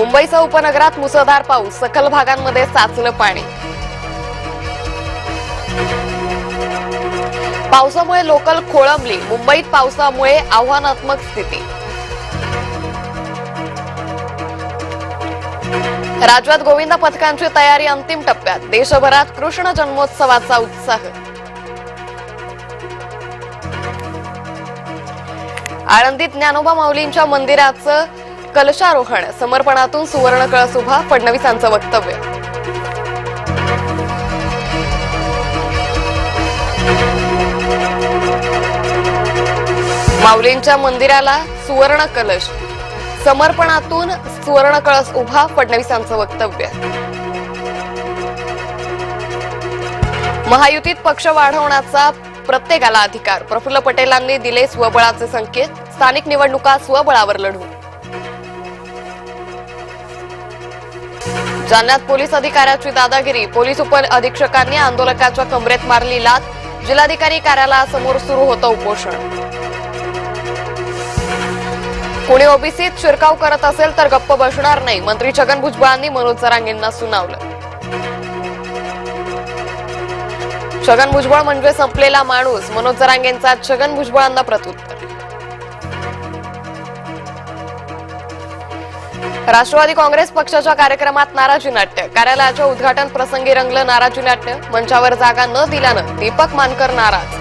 मुंबईसह उपनगरात मुसळधार पाऊस, सखल भागांमध्ये साचलं पाणी। पावसामुळे लोकल खोळंबली, मुंबईत पावसामुळे आव्हानात्मक स्थिती। राज्यात गोविंदा पथकांची तयारी अंतिम टप्प्यात, देशभरात कृष्ण जन्मोत्सवाचा उत्साह। आळंदीत ज्ञानोबा माऊलींच्या मंदिराचं कलशारोहण, समर्पणातून सुवर्ण कळस उभा, फडणवीसांचं वक्तव्य। माऊलींच्या मंदिराला सुवर्ण कलश, समर्पणातून सुवर्ण कळस उभा, फडणवीसांचं वक्तव्य। महायुतीत पक्ष वाढवण्याचा प्रत्येकाला अधिकार, प्रफुल्ल पटेलांनी दिले स्वबळाचे संकेत, स्थानिक निवडणुका स्वबळावर लढू। जालन्यात पोलीस अधिकाऱ्याची दादागिरी, पोलीस उप अधीक्षकांनी आंदोलकाच्या कमरेत मारली लाथ, जिल्हाधिकारी कार्यालयासमोर सुरू होतं उपोषण। कोणी ओबीसीत शिरकाव करत असेल तर गप्प बसणार नाही, मंत्री छगन भुजबळांनी मनोज जरांगेंना सुनावलं। छगन भुजबळ म्हणजे संपलेला माणूस, मनोज जरांगेंचा छगन भुजबळांना प्रत्युत्तर। राष्ट्रवादी काँग्रेस पक्षाच्या कार्यक्रमात नाराजी नाट्य, कार्यालयाच्या उद्घाटन प्रसंगी रंगलं नाराजी नाट्य, मंचावर जागा न दिल्यानं दीपक मानकर नाराज।